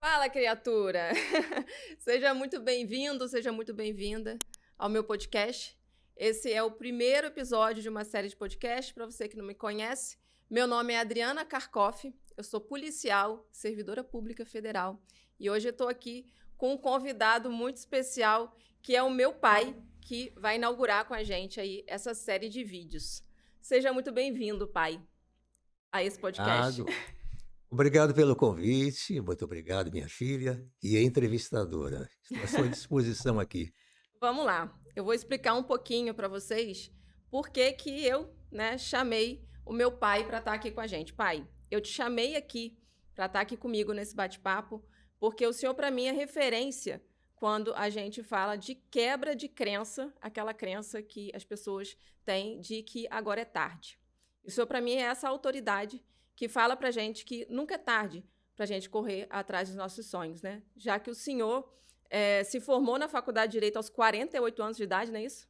Fala, criatura! Seja muito bem-vindo, seja muito bem-vinda ao meu podcast. Esse é o primeiro episódio de uma série de podcasts. Para você que não me conhece, meu nome é Adriana Karkoff, eu sou policial, servidora pública federal, e hoje eu estou aqui com um convidado muito especial, que é o meu pai, que vai inaugurar com a gente aí essa série de vídeos. Seja muito bem-vindo, pai, a esse podcast. Obrigado. Obrigado pelo convite, muito obrigado, minha filha e entrevistadora. Estou à sua disposição aqui. Vamos lá. Eu vou explicar um pouquinho para vocês por que que eu, né, chamei o meu pai para estar aqui com a gente. Pai, eu te chamei aqui para estar aqui comigo nesse bate-papo, porque o senhor para mim é referência quando a gente fala de quebra de crença, aquela crença que as pessoas têm de que agora é tarde. O senhor para mim é essa autoridade que fala para a gente que nunca é tarde para a gente correr atrás dos nossos sonhos, né? Já que o senhor se formou na faculdade de Direito aos 48 anos de idade, não é isso?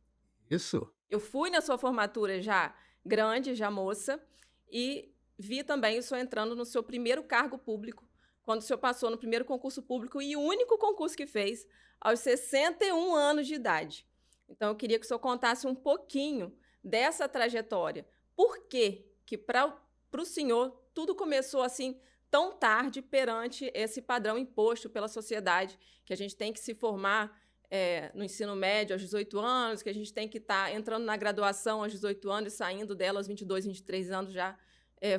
Isso. Eu fui na sua formatura já grande, já moça, e vi também o senhor entrando no seu primeiro cargo público, quando o senhor passou no primeiro concurso público e o único concurso que fez aos 61 anos de idade. Então, eu queria que o senhor contasse um pouquinho dessa trajetória. Por que para o senhor tudo começou assim tão tarde perante esse padrão imposto pela sociedade, que a gente tem que se formar no ensino médio aos 18 anos, que a gente tem que estar entrando na graduação aos 18 anos e saindo dela aos 22, 23 anos já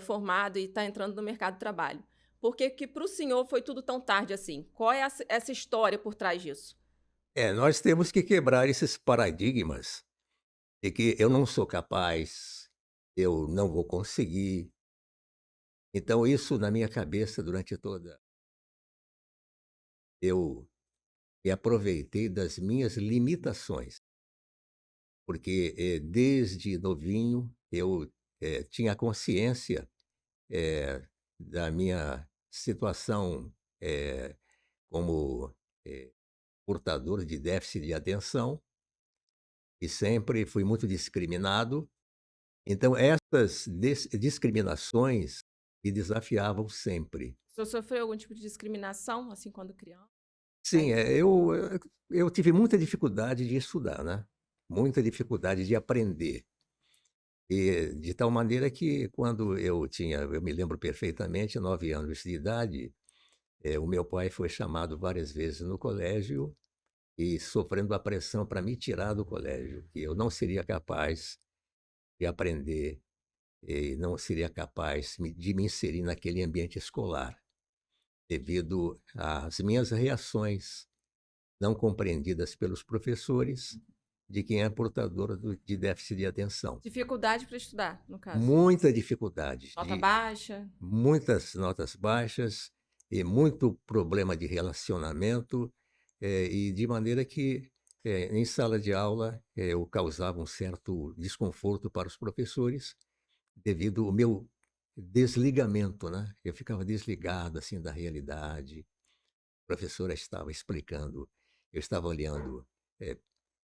formado e está entrando no mercado de trabalho. Por que para o senhor foi tudo tão tarde assim? Qual é essa história por trás disso? Nós temos que quebrar esses paradigmas de que eu não sou capaz, eu não vou conseguir. Então, isso na minha cabeça durante toda. Eu me aproveitei das minhas limitações, porque desde novinho eu tinha consciência da minha situação como portador de déficit de atenção e sempre fui muito discriminado. Então essas discriminações me desafiavam sempre. O senhor sofreu algum tipo de discriminação, assim, quando criança? Sim, eu tive muita dificuldade de estudar, né, muita dificuldade de aprender. E de tal maneira que quando eu me lembro perfeitamente, 9 anos de idade, o meu pai foi chamado várias vezes no colégio e sofrendo a pressão para me tirar do colégio, que eu não seria capaz de aprender e não seria capaz de me inserir naquele ambiente escolar, devido às minhas reações não compreendidas pelos professores de quem é portador de déficit de atenção. Dificuldade para estudar, no caso. Muita dificuldade, Nota baixa. muitas notas baixas e muito problema de relacionamento, e de maneira que, em sala de aula, eu causava um certo desconforto para os professores, devido ao meu desligamento, né. Eu ficava desligado, assim, da realidade. A professora estava explicando, eu estava olhando,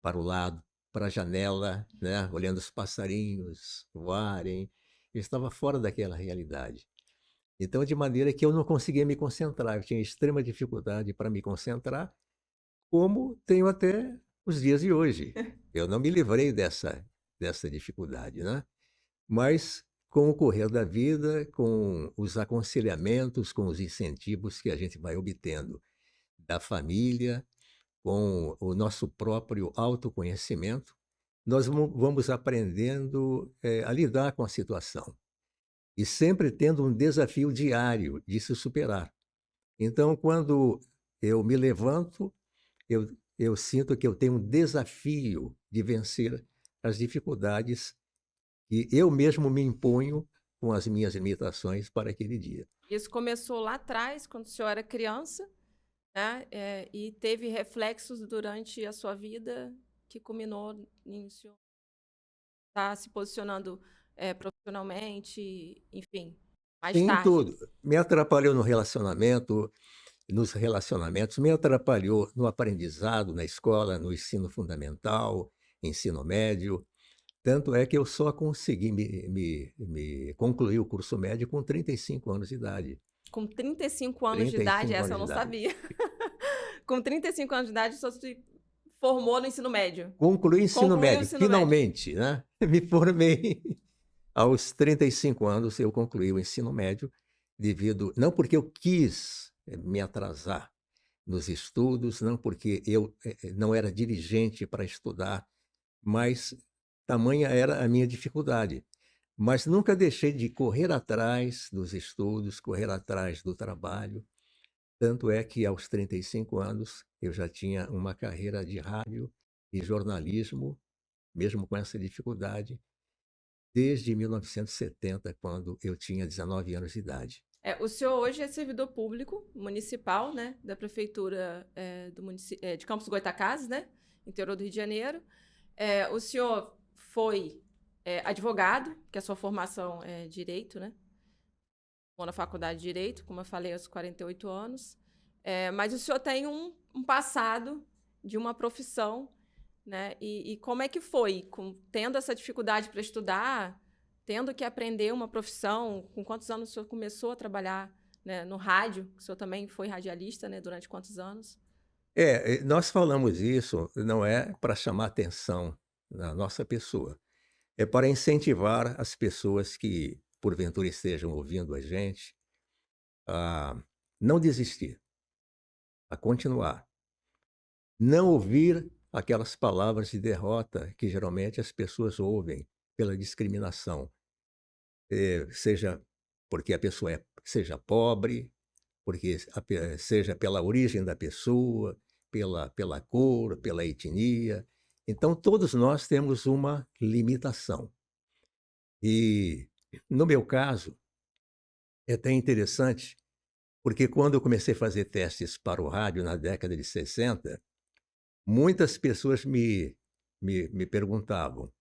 para o lado, para a janela, né, olhando os passarinhos voarem, eu estava fora daquela realidade. Então, de maneira que eu não conseguia me concentrar, eu tinha extrema dificuldade para me concentrar, como tenho até os dias de hoje. Eu não me livrei dessa dificuldade, né. Mas, com o correr da vida, com os aconselhamentos, com os incentivos que a gente vai obtendo da família, com o nosso próprio autoconhecimento, nós vamos aprendendo, a lidar com a situação. E sempre tendo um desafio diário de se superar. Então, quando eu me levanto, eu sinto que eu tenho um desafio de vencer as dificuldades que eu mesmo me imponho com as minhas limitações para aquele dia. Isso começou lá atrás, quando o senhor era criança, né, e teve reflexos durante a sua vida que culminou em o senhor estar se posicionando, profissionalmente, enfim, mais Em tarde. tudo. Me atrapalhou no relacionamento, nos relacionamentos, me atrapalhou no aprendizado, na escola, no ensino fundamental, ensino médio. Tanto é que eu só consegui me concluir o curso médio com 35 anos de idade. Com 35 anos de idade, 35 essa anos eu de não idade. sabia. Com 35 anos de idade, só se formou no ensino médio. Concluí o ensino Concluiu o médio, ensino médio. finalmente, né? Me formei aos 35 anos, eu concluí o ensino médio devido não porque eu quis me atrasar nos estudos, não porque eu não era diligente para estudar, mas tamanha era a minha dificuldade. Mas nunca deixei de correr atrás dos estudos, correr atrás do trabalho. Tanto é que aos 35 anos eu já tinha uma carreira de rádio e jornalismo, mesmo com essa dificuldade, desde 1970, quando eu tinha 19 anos de idade. O senhor hoje é servidor público municipal, né, da prefeitura de Campos Goytacazes, né, interior do Rio de Janeiro. O senhor foi advogado, que a sua formação é direito, né? Ou na faculdade de direito, como eu falei, aos 48 anos. Mas o senhor tem um passado de uma profissão, né? E como é que foi? Tendo essa dificuldade para estudar, tendo que aprender uma profissão, com quantos anos o senhor começou a trabalhar, né, no rádio? O senhor também foi radialista, né? Durante quantos anos? Nós falamos isso não é para chamar atenção na nossa pessoa, é para incentivar as pessoas que, porventura, estejam ouvindo a gente a não desistir, a continuar. Não ouvir aquelas palavras de derrota que geralmente as pessoas ouvem pela discriminação, seja porque a pessoa seja pobre, porque seja pela origem da pessoa, pela cor, pela etnia. Então, todos nós temos uma limitação. E, no meu caso, é até interessante, porque quando eu comecei a fazer testes para o rádio na década de 60, muitas pessoas me perguntavam: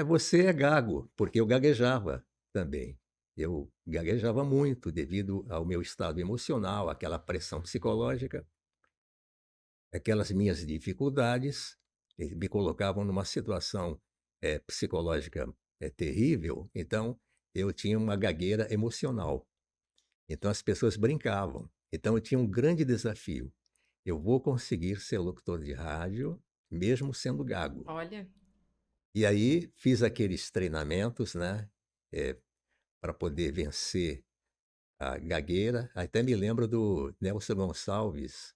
você é gago? Porque eu gaguejava também. Eu gaguejava muito devido ao meu estado emocional, aquela pressão psicológica, aquelas minhas dificuldades me colocavam numa situação psicológica terrível. Então, eu tinha uma gagueira emocional. Então, as pessoas brincavam. Então, eu tinha um grande desafio. Eu vou conseguir ser locutor de rádio, mesmo sendo gago. Olha. E aí fiz aqueles treinamentos, né, para poder vencer a gagueira. Até me lembro do Nelson Gonçalves.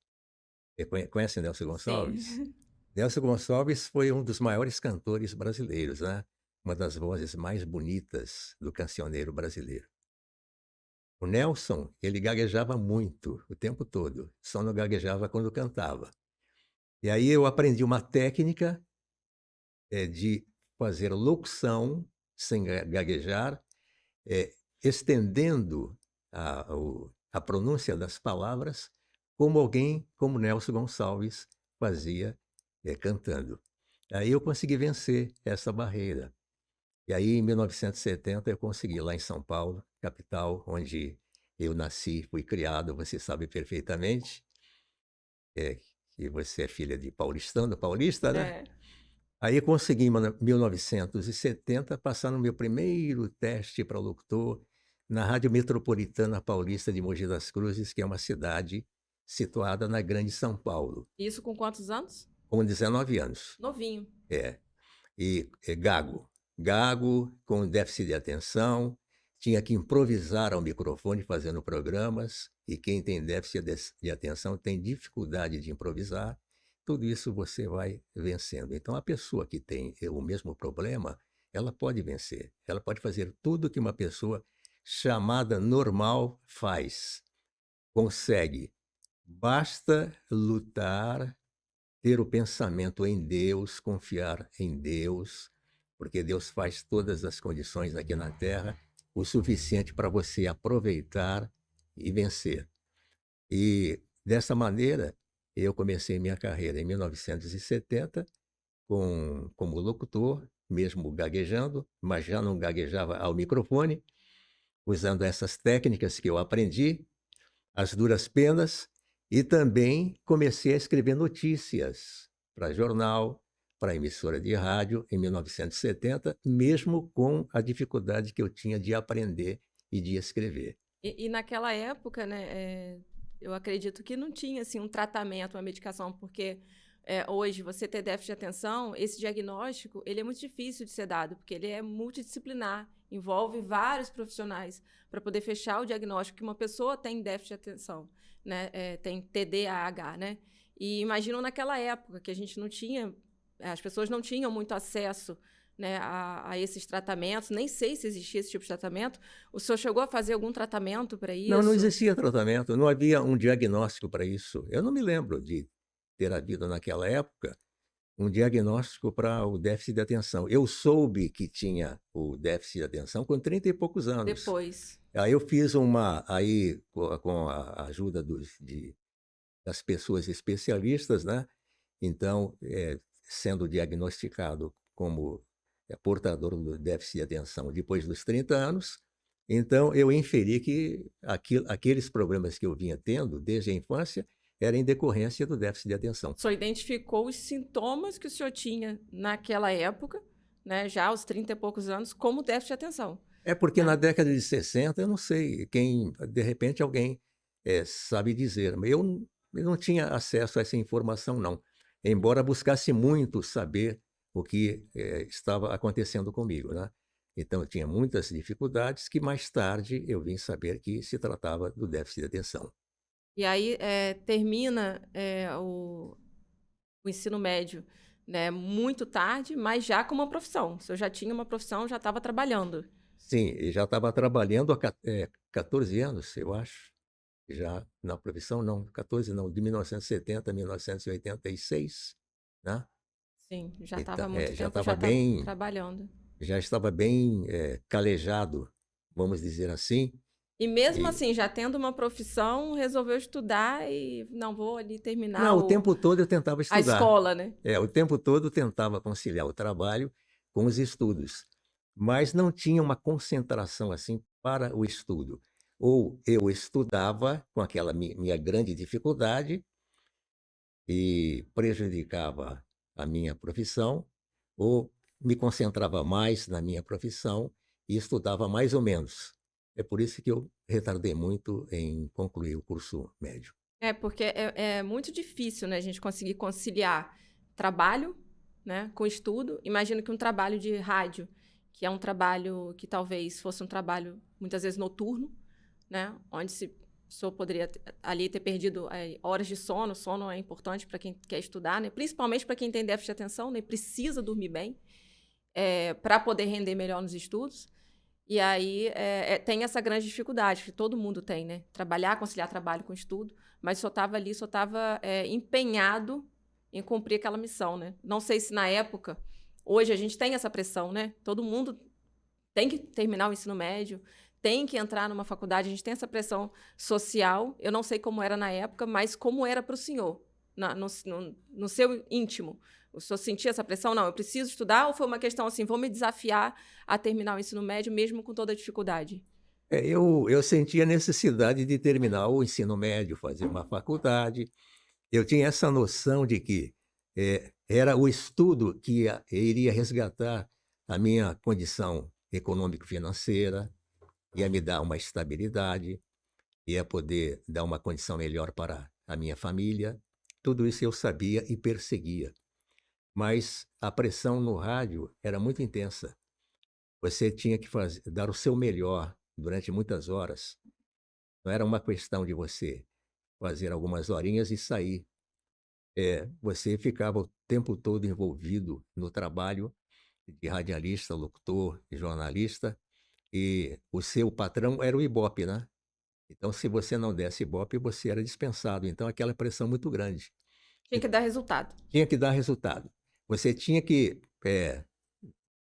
Conhece Nelson Gonçalves? Sim. Nelson Gonçalves foi um dos maiores cantores brasileiros, né? Uma das vozes mais bonitas do cancioneiro brasileiro. O Nelson, ele gaguejava muito, o tempo todo, só não gaguejava quando cantava. E aí eu aprendi uma técnica de fazer locução sem gaguejar, estendendo a pronúncia das palavras, como alguém como Nelson Gonçalves fazia cantando. Aí eu consegui vencer essa barreira. E aí, em 1970, eu consegui, lá em São Paulo, capital, onde eu nasci, fui criado, você sabe perfeitamente, que você é filha de paulistano, paulista, né? É. Aí eu consegui, em 1970, passar no meu primeiro teste para locutor na Rádio Metropolitana Paulista de Mogi das Cruzes, que é uma cidade situada na Grande São Paulo. Isso com quantos anos? Com 19 anos. Novinho. E gago, com déficit de atenção, tinha que improvisar ao microfone fazendo programas, e quem tem déficit de atenção tem dificuldade de improvisar. Tudo isso você vai vencendo. Então, a pessoa que tem o mesmo problema, ela pode vencer. Ela pode fazer tudo que uma pessoa chamada normal faz. Consegue. Basta lutar, ter o pensamento em Deus, confiar em Deus, porque Deus faz todas as condições aqui na Terra o suficiente para você aproveitar e vencer. E, dessa maneira, eu comecei minha carreira em 1970 como locutor, mesmo gaguejando, mas já não gaguejava ao microfone, usando essas técnicas que eu aprendi, as duras penas, e também comecei a escrever notícias para jornal, para emissora de rádio em 1970, mesmo com a dificuldade que eu tinha de aprender e de escrever. E naquela época, né, eu acredito que não tinha assim um tratamento, uma medicação, porque hoje você ter déficit de atenção, esse diagnóstico, ele é muito difícil de ser dado, porque ele é multidisciplinar, envolve vários profissionais para poder fechar o diagnóstico que uma pessoa tem déficit de atenção, né, tem TDAH, né? E imagino naquela época que a gente não tinha, as pessoas não tinham muito acesso, né, a esses tratamentos, nem sei se existia esse tipo de tratamento. O senhor chegou a fazer algum tratamento para Não, não isso? existia tratamento, não havia um diagnóstico para isso. Eu não me lembro de ter havido naquela época um diagnóstico para o déficit de atenção. Eu soube que tinha o déficit de atenção com 30 e poucos anos. Depois. Aí eu fiz aí com a ajuda das pessoas especialistas, né? Então, sendo diagnosticado como portador do déficit de atenção depois dos 30 anos, então eu inferi que aqueles problemas que eu vinha tendo desde a infância eram em decorrência do déficit de atenção. O senhor identificou os sintomas que o senhor tinha naquela época, né, já aos 30 e poucos anos, como déficit de atenção, É porque na né? década de 60, eu não sei quem, de repente alguém sabe dizer, mas eu não tinha acesso a essa informação, não. Embora buscasse muito saber o que estava acontecendo comigo, né? Então, eu tinha muitas dificuldades que mais tarde eu vim saber que se tratava do déficit de atenção. E aí termina o ensino médio, né, muito tarde, mas já com uma profissão. O senhor já tinha uma profissão, já estava trabalhando. Sim, e já estava trabalhando há 14 anos, eu acho, já na profissão, não, 14 não, de 1970 a 1986, né? Sim, já Então, estava há muito já tempo estava já tá bem, trabalhando. já estava bem calejado, vamos dizer assim. E mesmo E, assim, já tendo uma profissão, resolveu estudar e não vou ali terminar não, o tempo todo eu tentava a estudar. escola, né? O tempo todo eu tentava conciliar o trabalho com os estudos, mas não tinha uma concentração assim para o estudo. Ou eu estudava com aquela minha grande dificuldade e prejudicava a minha profissão, ou me concentrava mais na minha profissão e estudava mais ou menos. É por isso que eu retardei muito em concluir o curso médio. É, porque é muito difícil, né, a gente conseguir conciliar trabalho, né, com estudo. Imagino que um trabalho de rádio, que é um trabalho que talvez fosse um trabalho muitas vezes noturno, né, onde se o senhor poderia ali ter perdido horas de sono. Sono é importante para quem quer estudar, né, principalmente para quem tem déficit de atenção, né, precisa dormir bem para poder render melhor nos estudos. E aí tem essa grande dificuldade que todo mundo tem, né? Trabalhar, conciliar trabalho com estudo, mas só estava ali, só estava empenhado em cumprir aquela missão, né? Não sei se na época, hoje a gente tem essa pressão, né? Todo mundo tem que terminar o ensino médio, tem que entrar numa faculdade, a gente tem essa pressão social. Eu não sei como era na época, mas como era para o senhor, no seu íntimo. O senhor sentia essa pressão? Não, eu preciso estudar, ou foi uma questão assim, vou me desafiar a terminar o ensino médio mesmo com toda a dificuldade? Eu sentia necessidade de terminar o ensino médio, fazer uma faculdade. Eu tinha essa noção de que era o estudo que iria resgatar a minha condição econômico-financeira, ia me dar uma estabilidade, ia poder dar uma condição melhor para a minha família. Tudo isso eu sabia e perseguia. Mas a pressão no rádio era muito intensa. Você tinha que dar o seu melhor durante muitas horas. Não era uma questão de você fazer algumas horinhas e sair. Você ficava o tempo todo envolvido no trabalho de radialista, locutor e jornalista, e o seu patrão era o Ibope, né? Então, se você não desse Ibope, você era dispensado. Então, aquela pressão muito grande. Tinha que dar resultado. Tinha que dar resultado. Você tinha que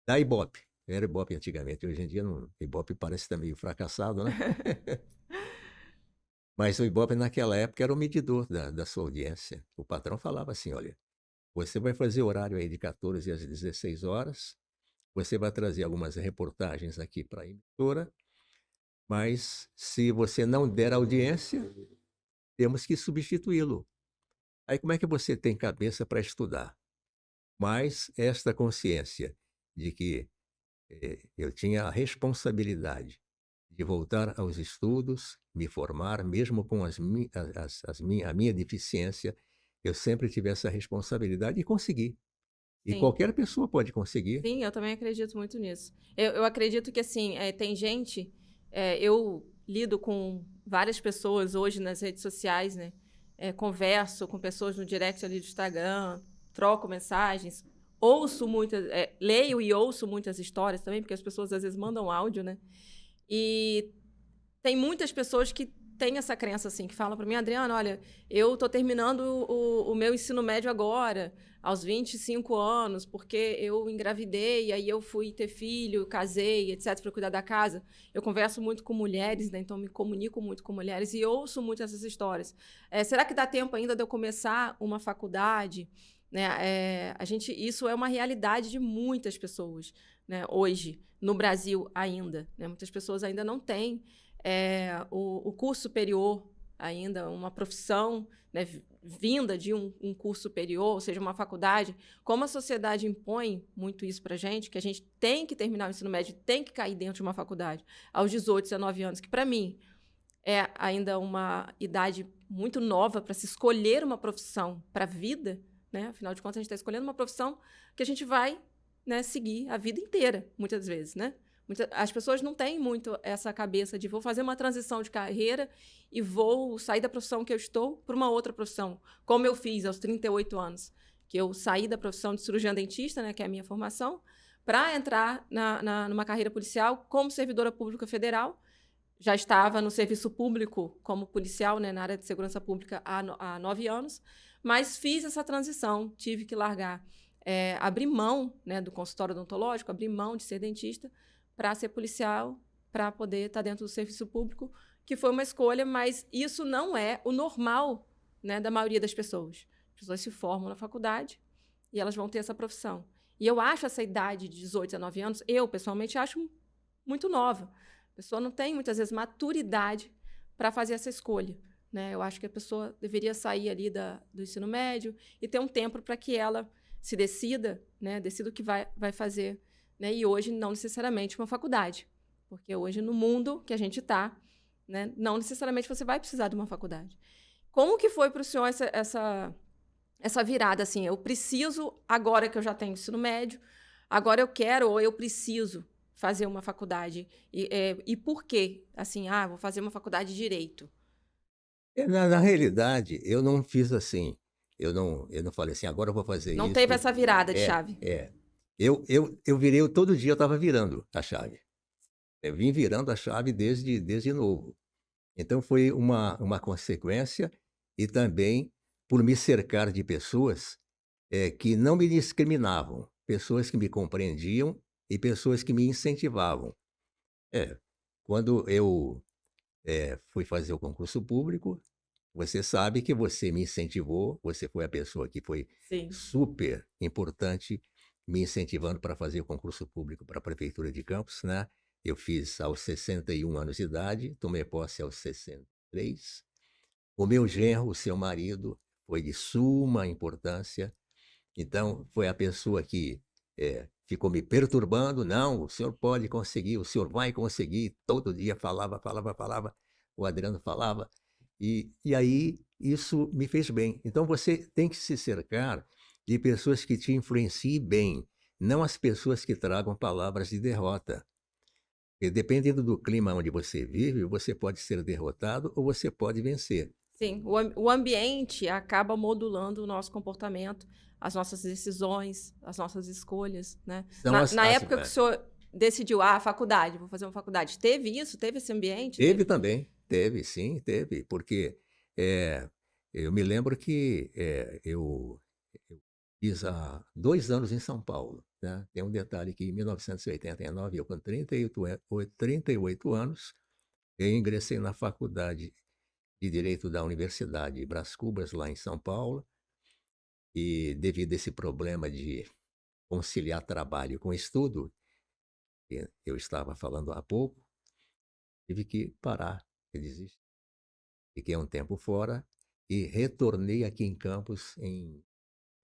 dar Ibope. Era Ibope antigamente. Hoje em dia, não, Ibope parece estar meio fracassado, né? Mas o Ibope, naquela época, era o medidor da sua audiência. O patrão falava assim, olha, você vai fazer horário aí de 14 às 16 horas, você vai trazer algumas reportagens aqui para a emissora, mas se você não der audiência, temos que substituí-lo. Aí como é que você tem cabeça para estudar? Mas esta consciência de que eu tinha a responsabilidade de voltar aos estudos, me formar, mesmo com a minha deficiência, eu sempre tive essa responsabilidade e consegui. E Sim. qualquer pessoa pode conseguir. Sim, eu também acredito muito nisso. Eu acredito que, assim, tem gente, eu lido com várias pessoas hoje nas redes sociais, né? Converso com pessoas no direct ali do Instagram, troco mensagens, ouço muitas, leio e ouço muitas histórias também, porque as pessoas às vezes mandam áudio, né? E tem muitas pessoas que têm essa crença, assim, que falam para mim: Adriana, olha, eu tô terminando o meu ensino médio agora, aos 25 anos, porque eu engravidei, aí eu fui ter filho, casei, etc, para cuidar da casa. Eu converso muito com mulheres, né, então me comunico muito com mulheres e ouço muito essas histórias. Será que dá tempo ainda de eu começar uma faculdade? Né, isso é uma realidade de muitas pessoas, né, hoje, no Brasil ainda, né? Muitas pessoas ainda não têm o curso superior ainda, uma profissão, né, vinda de um curso superior, ou seja, uma faculdade. Como a sociedade impõe muito isso para a gente, que a gente tem que terminar o ensino médio, tem que cair dentro de uma faculdade aos 18, 19 anos, que para mim é ainda uma idade muito nova para se escolher uma profissão para a vida, né? Afinal de contas, a gente está escolhendo uma profissão que a gente vai, né, seguir a vida inteira, muitas vezes, né? As pessoas não têm muito essa cabeça de vou fazer uma transição de carreira e vou sair da profissão que eu estou para uma outra profissão, como eu fiz aos 38 anos, que eu saí da profissão de cirurgiã dentista, né, que é a minha formação, para entrar numa carreira policial como servidora pública federal. Já estava no serviço público como policial, né, na área de segurança pública há 9 anos, mas fiz essa transição, tive que largar, abrir mão, né, do consultório odontológico, abrir mão de ser dentista para ser policial, para poder estar dentro do serviço público, que foi uma escolha, mas isso não é o normal, né, da maioria das pessoas. As pessoas se formam na faculdade e elas vão ter essa profissão. E eu acho essa idade de 18, 19 anos, eu pessoalmente acho muito nova. A pessoa não tem, muitas vezes, maturidade para fazer essa escolha, né? Eu acho que a pessoa deveria sair ali do ensino médio e ter um tempo para que ela se decida, né? Decida o que vai fazer, né? E hoje, não necessariamente uma faculdade, porque hoje, no mundo que a gente está, né, não necessariamente você vai precisar de uma faculdade. Como que foi para o senhor essa virada, assim? Eu preciso, agora que eu já tenho ensino médio, agora eu quero ou eu preciso fazer uma faculdade. E por quê? Assim, vou fazer uma faculdade de Direito. Na realidade, eu não fiz assim, eu não falei assim: "Agora eu vou fazer Não isso". teve essa virada de É, chave. é. Eu virei todo dia eu estava virando a chave. Eu vim virando a chave desde novo. Então foi uma consequência e também por me cercar de pessoas, que não me discriminavam, pessoas que me compreendiam e pessoas que me incentivavam. É, quando eu, fui fazer o concurso público, você sabe que você me incentivou, você foi a pessoa que foi Sim. super importante me incentivando para fazer o concurso público para a prefeitura de Campos, né. Eu fiz aos 61 anos de idade, tomei posse aos 63. O meu genro, o seu marido, foi de suma importância, então foi a pessoa que, ficou me perturbando: "Não, o senhor pode conseguir, o senhor vai conseguir", todo dia falava, falava, falava, o Adriano falava, e aí isso me fez bem. Então você tem que se cercar de pessoas que te influenciem bem, não as pessoas que tragam palavras de derrota. Porque dependendo do clima onde você vive, você pode ser derrotado ou você pode vencer. Sim, o ambiente acaba modulando o nosso comportamento, as nossas decisões, as nossas escolhas, né? São Na época que o senhor decidiu, faculdade, vou fazer uma faculdade, teve isso? Teve esse ambiente? teve também, teve sim, teve, porque, eh, eu me lembro que, eu fiz há 2 anos em São Paulo, né. Tem um detalhe que em 1989, eu com 38 anos, eu ingressei na faculdade de Direito da Universidade Brás Cubas, lá em São Paulo, e devido a esse problema de conciliar trabalho com estudo, que eu estava falando há pouco, tive que parar, e desistir. Fiquei um tempo fora e retornei aqui em Campos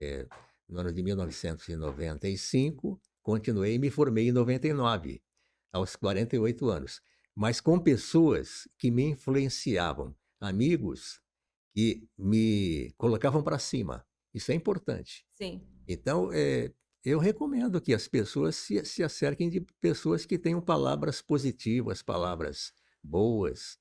eh, no ano de 1995, continuei e me formei em 99, aos 48 anos. mas com pessoas que me influenciavam, amigos que me colocavam para cima. Isso é importante. Sim. Então, eu recomendo que as pessoas se acerquem de pessoas que tenham palavras positivas, palavras boas.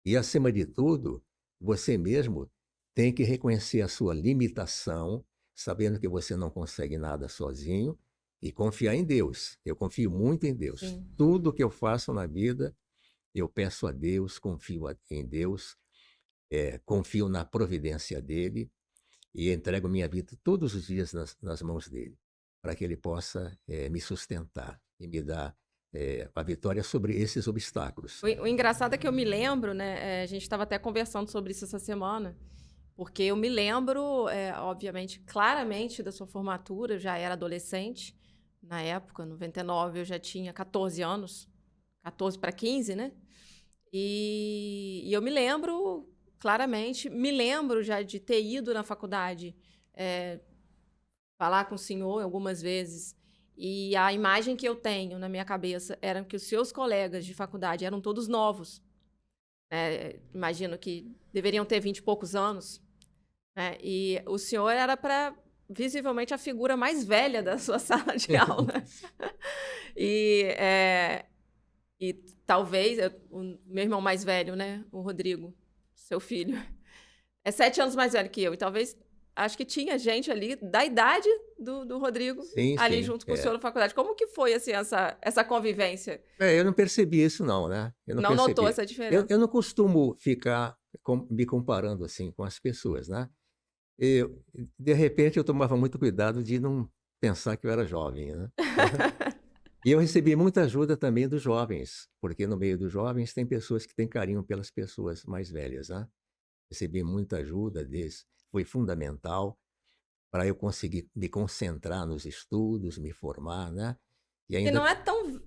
E, acima de tudo, você mesmo tem que reconhecer a sua limitação, sabendo que você não consegue nada sozinho, e confiar em Deus. Eu confio muito em Deus. Sim. Tudo que eu faço na vida, eu peço a Deus, confio em Deus, confio na providência dele e entrego minha vida todos os dias nas mãos dele, para que ele possa me sustentar e me dar a vitória sobre esses obstáculos. O engraçado é que eu me lembro, né? A gente estava até conversando sobre isso essa semana, porque eu me lembro, obviamente, claramente da sua formatura. Eu já era adolescente na época, 99, eu já tinha 14 anos, 14 para 15, né? E eu me lembro claramente, me lembro já de ter ido na faculdade falar com o senhor algumas vezes. E a imagem que eu tenho na minha cabeça era que os seus colegas de faculdade eram todos novos. Imagino que deveriam ter 20 e poucos anos. E o senhor era visivelmente a figura mais velha da sua sala de aula. E talvez, o meu irmão mais velho, né, o Rodrigo, seu filho, é 7 anos mais velho que eu. E talvez, acho que tinha gente ali da idade do Rodrigo, Sim, ali sim, junto com o senhor na faculdade. Como que foi, assim, essa convivência? eu não percebi isso não, né? Eu não Notou percebi. essa diferença? Eu não costumo ficar me comparando assim com as pessoas, né? De repente, eu tomava muito cuidado de não pensar que eu era jovem, né? E eu recebi muita ajuda também dos jovens, porque no meio dos jovens tem pessoas que têm carinho pelas pessoas mais velhas, né? Recebi muita ajuda deles, foi fundamental para eu conseguir me concentrar nos estudos, me formar, né? E E ainda não é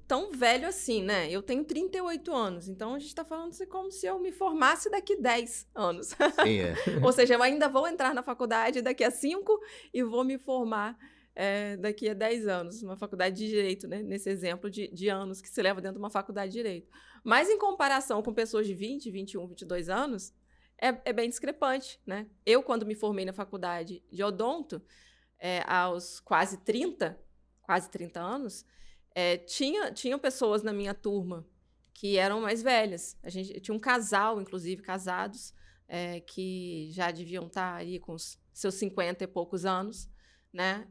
tão velho assim, né? Eu tenho 38 anos, então a gente está falando assim como se eu me formasse daqui 10 anos. sim, Ou seja, eu ainda vou entrar na faculdade daqui a 5 e vou me formar daqui a 10 anos, uma faculdade de Direito, né? Nesse exemplo de anos que se leva dentro de uma faculdade de Direito. Mas em comparação com pessoas de 20, 21, 22 anos, é bem discrepante, né? Eu, quando me formei na faculdade de odonto, aos quase 30 anos, tinham pessoas na minha turma que eram mais velhas. A gente tinha um casal, inclusive, casados, que já deviam estar aí com os seus 50 e poucos anos, né?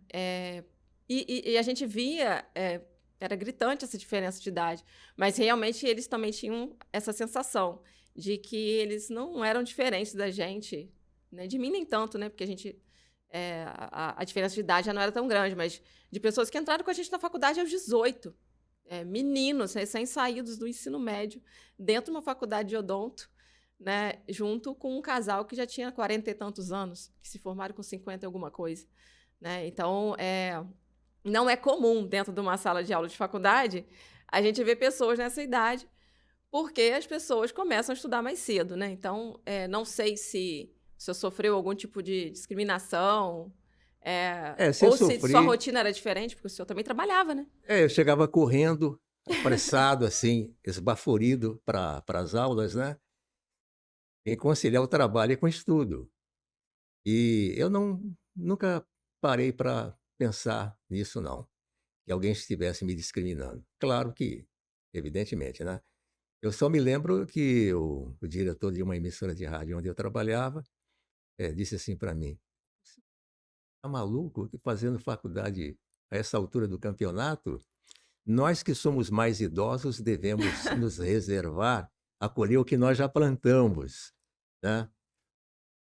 E a gente via, era gritante essa diferença de idade, mas realmente eles também tinham essa sensação de que eles não eram diferentes da gente, né? De mim nem tanto, né? Porque a gente... a diferença de idade já não era tão grande, mas de pessoas que entraram com a gente na faculdade aos 18. Meninos recém-saídos do ensino médio, dentro de uma faculdade de odonto, né, junto com um casal que já tinha 40 e tantos anos, que se formaram com 50 e alguma coisa. Né? Então, não é comum, dentro de uma sala de aula de faculdade, a gente ver pessoas nessa idade, porque as pessoas começam a estudar mais cedo. Né? Então, não sei se o senhor sofreu algum tipo de discriminação, se eu ou se sua sofri, rotina era diferente, porque o senhor também trabalhava, né? eu chegava correndo, apressado, assim, esbaforido para as aulas, né? E conciliar o trabalho com o estudo. E eu nunca parei para pensar nisso, não, que alguém estivesse me discriminando. Claro que, evidentemente, né? Eu só me lembro que o diretor de uma emissora de rádio onde eu trabalhava disse assim para mim: "Tá maluco que fazendo faculdade a essa altura do campeonato? Nós que somos mais idosos devemos nos reservar a colher o que nós já plantamos", né?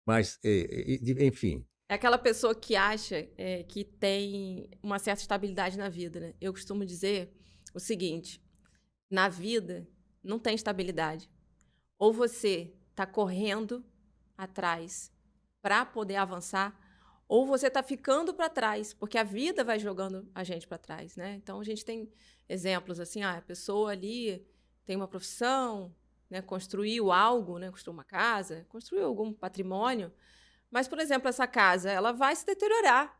Mas, enfim, É aquela pessoa que acha que tem uma certa estabilidade na vida, né? Eu costumo dizer o seguinte: na vida não tem estabilidade. Ou você está correndo atrás para poder avançar, ou você está ficando para trás, porque a vida vai jogando a gente para trás, né? Então a gente tem exemplos assim, a pessoa ali tem uma profissão, né, construiu algo, né, construiu uma casa, construiu algum patrimônio, mas, por exemplo, essa casa, ela vai se deteriorar.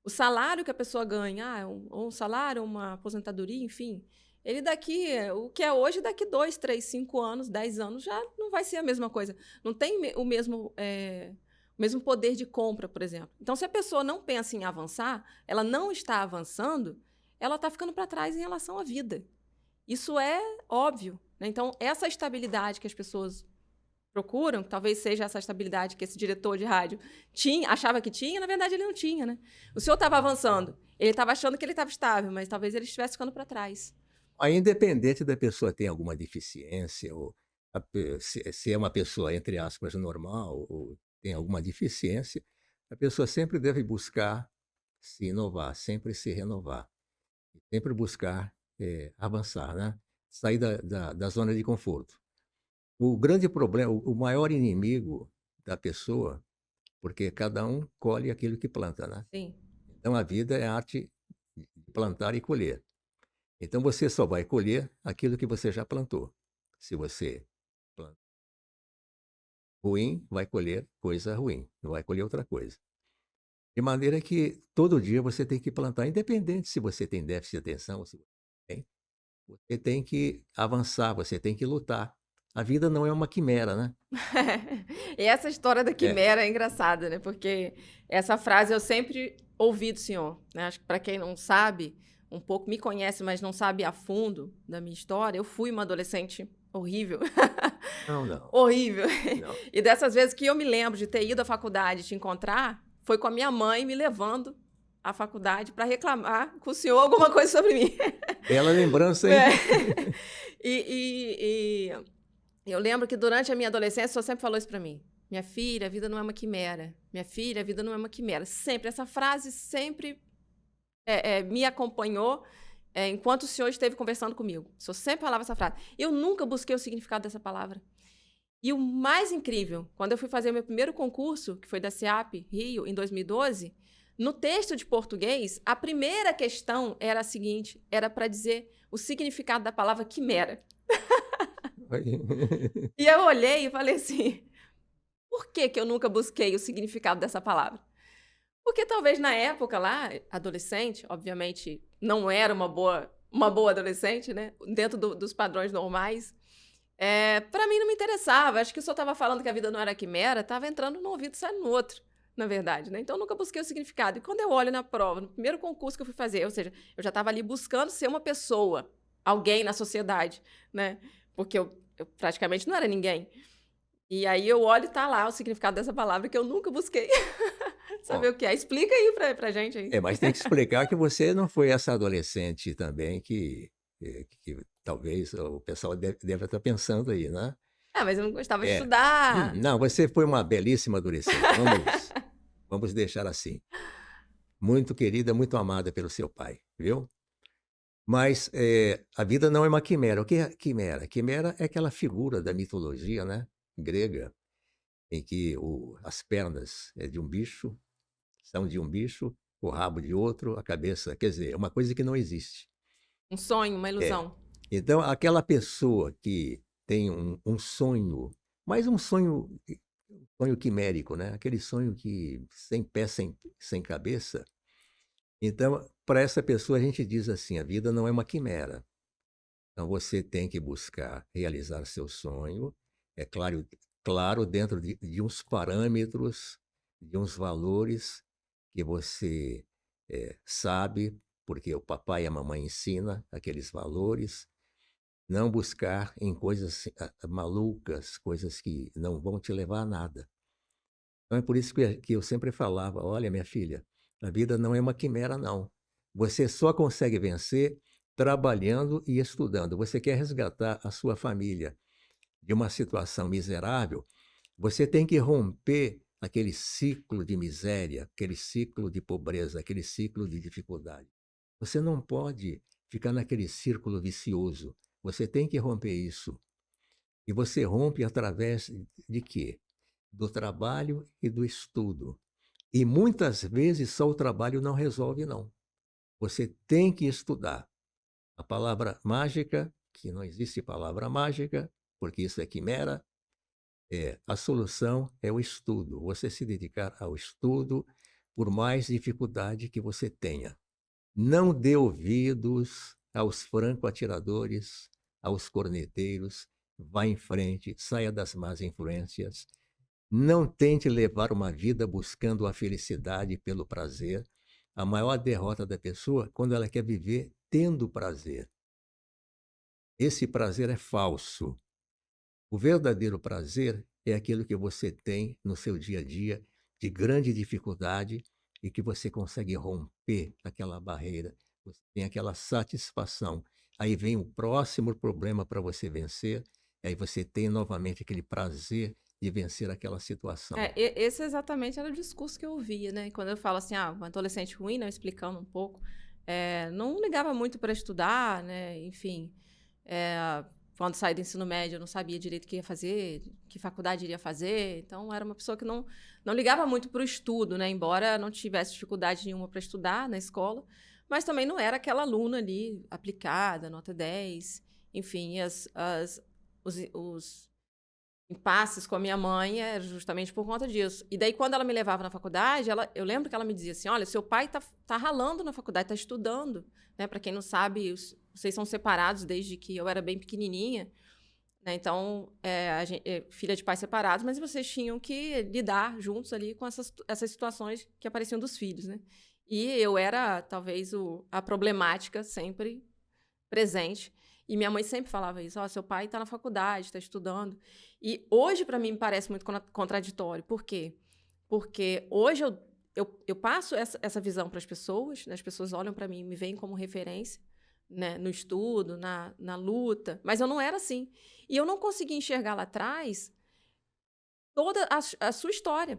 O salário que a pessoa ganha, ou um salário, uma aposentadoria, enfim, ele daqui, o que é hoje, daqui 2, 3, 5 anos, 10 anos, já não vai ser a mesma coisa. Não tem o mesmo poder de compra, por exemplo. Então, se a pessoa não pensa em avançar, ela não está avançando, ela está ficando para trás em relação à vida. Isso é óbvio, né? Então, essa estabilidade que as pessoas procuram, que talvez seja essa estabilidade que esse diretor de rádio achava que tinha, na verdade ele não tinha, né? O senhor estava avançando, ele estava achando que ele estava estável, mas talvez ele estivesse ficando para trás. Aí, independente da pessoa ter alguma deficiência ou se é uma pessoa, entre aspas, normal ou tem alguma deficiência, a pessoa sempre deve buscar se inovar, sempre se renovar, sempre buscar avançar, né? Sair da zona de conforto. O grande problema, o maior inimigo da pessoa, porque cada um colhe aquilo que planta, né? Sim. Então a vida é a arte de plantar e colher. Então você só vai colher aquilo que você já plantou. Se você planta ruim, vai colher coisa ruim, não vai colher outra coisa. De maneira que todo dia você tem que plantar, independente se você tem déficit de atenção ou se você tem que avançar, você tem que lutar. A vida não é uma quimera, né? E essa história da É. quimera é engraçada, né? Porque essa frase eu sempre ouvi do senhor, né? Acho que para quem não sabe, um pouco me conhece, mas não sabe a fundo da minha história, eu fui uma adolescente horrível. Não, não, Horrível. não. E dessas vezes que eu me lembro de ter ido à faculdade te encontrar, foi com a minha mãe me levando à faculdade para reclamar com o senhor alguma coisa sobre mim. Bela lembrança, hein? É. E eu lembro que durante a minha adolescência, o senhor sempre falou isso para mim. Minha filha, a vida não é uma quimera. Minha filha, a vida não é uma quimera. Sempre, essa frase sempre me acompanhou enquanto o senhor esteve conversando comigo. O senhor sempre falava essa frase. Eu nunca busquei o significado dessa palavra. E o mais incrível, quando eu fui fazer o meu primeiro concurso, que foi da SEAP Rio, em 2012, no texto de português, a primeira questão era a seguinte, era para dizer o significado da palavra quimera. E eu olhei e falei assim, por que eu nunca busquei o significado dessa palavra? Porque talvez na época lá, adolescente, obviamente não era uma boa adolescente, né? Dentro dos padrões normais. Para mim não me interessava. Acho que o senhor estava falando que a vida não era quimera, estava entrando num ouvido e saindo no outro, na verdade, né? Então eu nunca busquei o significado. E quando eu olho na prova, no primeiro concurso que eu fui fazer, ou seja, eu já estava ali buscando ser uma pessoa, alguém na sociedade, né? Porque eu praticamente não era ninguém. E aí eu olho e tá lá o significado dessa palavra que eu nunca busquei saber Bom, o que é. Explica aí pra gente aí. mas tem que explicar que você não foi essa adolescente também que talvez o pessoal deve estar pensando aí, né? Ah, mas eu não gostava de É. estudar. Não, você foi uma belíssima adolescente. Vamos deixar assim. Muito querida, muito amada pelo seu pai, viu? Mas a vida não é uma quimera. O que é quimera? Quimera é aquela figura da mitologia, né, grega, em que as pernas de um bicho são de um bicho, o rabo de outro, a cabeça, quer dizer, é uma coisa que não existe. Um sonho, uma É. ilusão. Então, aquela pessoa que tem um sonho, mas um sonho quimérico, né? Aquele sonho que sem pé, sem cabeça. Então, para essa pessoa, a gente diz assim: a vida não é uma quimera. Então, você tem que buscar realizar seu sonho, é claro, dentro de uns parâmetros, de uns valores que você sabe, porque o papai e a mamãe ensinam aqueles valores. Não buscar em coisas malucas, coisas que não vão te levar a nada. Então é por isso que eu sempre falava: olha, minha filha, a vida não é uma quimera, não. Você só consegue vencer trabalhando e estudando. Você quer resgatar a sua família de uma situação miserável, você tem que romper aquele ciclo de miséria, aquele ciclo de pobreza, aquele ciclo de dificuldade. Você não pode ficar naquele círculo vicioso. Você tem que romper isso. E você rompe através de quê? Do trabalho e do estudo. E muitas vezes só o trabalho não resolve, não. Você tem que estudar. A palavra mágica, que não existe palavra mágica, porque isso é quimera, a solução é o estudo. Você se dedicar ao estudo, por mais dificuldade que você tenha. Não dê ouvidos aos franco-atiradores, aos corneteiros, vá em frente, saia das más influências, não tente levar uma vida buscando a felicidade pelo prazer. A maior derrota da pessoa é quando ela quer viver tendo prazer. Esse prazer é falso. O verdadeiro prazer é aquilo que você tem no seu dia a dia de grande dificuldade e que você consegue romper aquela barreira. Você tem aquela satisfação. Aí vem o próximo problema para você vencer, aí você tem novamente aquele prazer de vencer aquela situação. Esse exatamente era o discurso que eu ouvia, né? Quando eu falo assim, um adolescente ruim, né? Explicando um pouco, não ligava muito para estudar, né? Enfim, quando saí do ensino médio, eu não sabia direito o que ia fazer, que faculdade iria fazer. Então, era uma pessoa que não ligava muito para o estudo, né? Embora não tivesse dificuldade nenhuma para estudar na escola, mas também não era aquela aluna ali aplicada, nota 10. Enfim, os impasses com a minha mãe era justamente por conta disso. E daí, quando ela me levava na faculdade, eu lembro que ela me dizia assim, olha, seu pai tá ralando na faculdade, tá estudando. Né? Para quem não sabe, vocês são separados desde que eu era bem pequenininha. Né? Então, filha de pais separados, mas vocês tinham que lidar juntos ali com essas situações que apareciam dos filhos. Né? E eu era, talvez, a problemática sempre presente. E minha mãe sempre falava isso, seu pai está na faculdade, está estudando. E hoje, para mim, me parece muito contraditório. Por quê? Porque hoje eu passo essa visão para as pessoas, né? As pessoas olham para mim e me veem como referência, né? No estudo, na luta, mas eu não era assim. E eu não consegui enxergar lá atrás toda a sua história.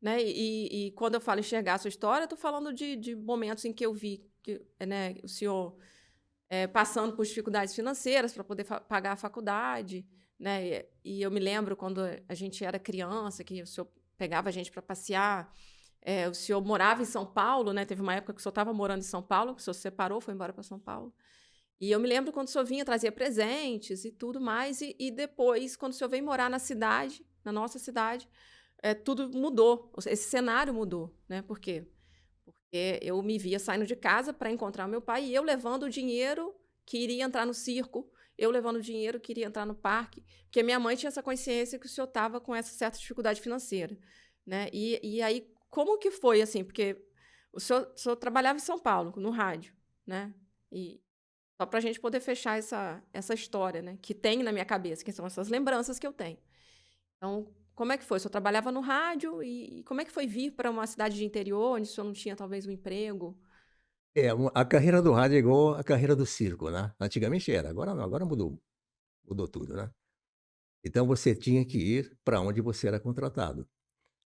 Né? E quando eu falo enxergar a sua história, eu estou falando de momentos em que eu vi que, né, o senhor passando por dificuldades financeiras para poder pagar a faculdade, né? E eu me lembro quando a gente era criança, que o senhor pegava a gente para passear. O senhor morava em São Paulo, né? Teve uma época que o senhor estava morando em São Paulo, que o senhor se separou, foi embora para São Paulo. E eu me lembro quando o senhor vinha, trazia presentes e tudo mais. E depois, quando o senhor veio morar na cidade, na nossa cidade, tudo mudou. Esse cenário mudou, né? Por quê? Porque eu me via saindo de casa para encontrar meu pai e eu levando o dinheiro que iria entrar no circo, eu levando o dinheiro que iria entrar no parque, porque minha mãe tinha essa consciência que o senhor estava com essa certa dificuldade financeira. Né? E aí, como que foi, assim? Porque o senhor trabalhava em São Paulo, no rádio, né? E só para a gente poder fechar essa história, né? Que tem na minha cabeça, que são essas lembranças que eu tenho. Então, como é que foi? O senhor trabalhava no rádio e como é que foi vir para uma cidade de interior, onde o senhor não tinha talvez um emprego? A carreira do rádio é igual a carreira do circo, né? Antigamente era, agora não, agora mudou tudo, né? Então você tinha que ir para onde você era contratado.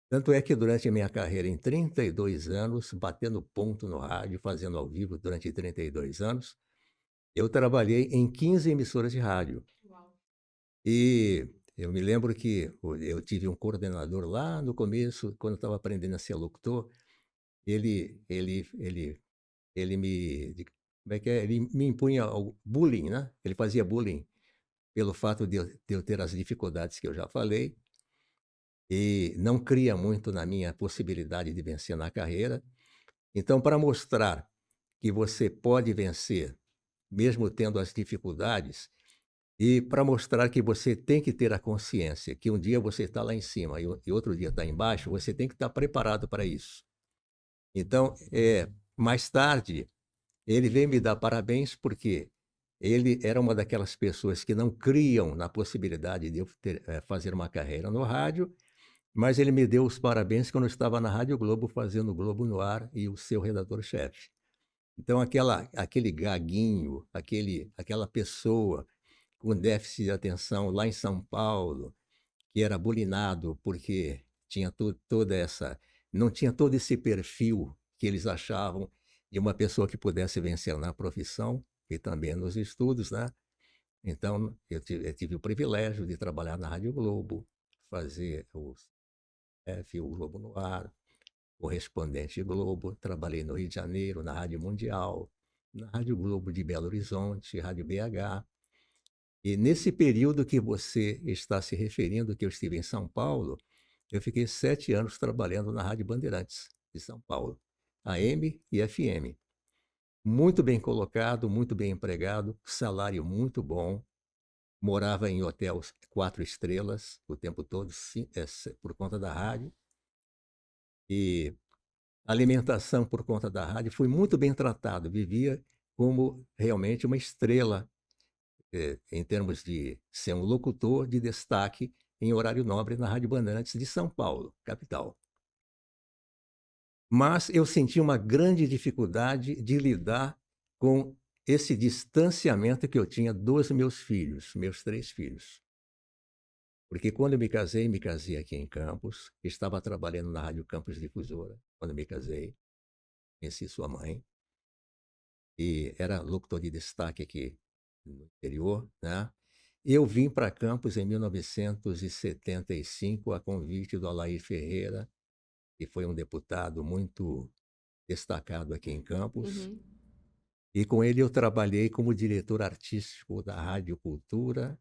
Tanto é que durante a minha carreira, em 32 anos, batendo ponto no rádio, fazendo ao vivo durante 32 anos, eu trabalhei em 15 emissoras de rádio. Uau. E eu me lembro que eu tive um coordenador lá no começo, quando eu estava aprendendo a ser locutor, ele me, como é que é? Ele me impunha o bullying, né? Ele fazia bullying pelo fato de eu ter as dificuldades que eu já falei e não cria muito na minha possibilidade de vencer na carreira. Então, para mostrar que você pode vencer, mesmo tendo as dificuldades, e para mostrar que você tem que ter a consciência que um dia você está lá em cima e outro dia está embaixo, você tem que estar preparado para isso. Então, mais tarde, ele veio me dar parabéns porque ele era uma daquelas pessoas que não criam na possibilidade de eu fazer uma carreira no rádio, mas ele me deu os parabéns quando eu estava na Rádio Globo fazendo o Globo no Ar e o seu redator-chefe. Então, aquele gaguinho, aquela pessoa com déficit de atenção lá em São Paulo, que era bulinado porque tinha toda essa, não tinha todo esse perfil que eles achavam de uma pessoa que pudesse vencer na profissão e também nos estudos, né? Então, eu tive o privilégio de trabalhar na Rádio Globo, fazer o Globo no Ar, correspondente Globo, trabalhei no Rio de Janeiro, na Rádio Mundial, na Rádio Globo de Belo Horizonte, Rádio BH. E nesse período que você está se referindo, que eu estive em São Paulo, eu fiquei 7 anos trabalhando na Rádio Bandeirantes de São Paulo, AM e FM. muito bem colocado, muito bem empregado, salário muito bom. Morava em hotéis 4 estrelas o tempo todo, por conta da rádio. E alimentação por conta da rádio, fui muito bem tratado, vivia como realmente uma estrela, em termos de ser um locutor de destaque em horário nobre na Rádio Bandeirantes de São Paulo, capital. Mas eu senti uma grande dificuldade de lidar com esse distanciamento que eu tinha dos meus filhos, meus 3 filhos. Porque quando eu me casei aqui em Campos, estava trabalhando na Rádio Campos Difusora, quando me casei, conheci sua mãe, e era locutor de destaque aqui no interior, né? Eu vim para Campos em 1975 a convite do Alair Ferreira, que foi um deputado muito destacado aqui em Campos, Uhum. e com ele eu trabalhei como diretor artístico da Rádio Cultura,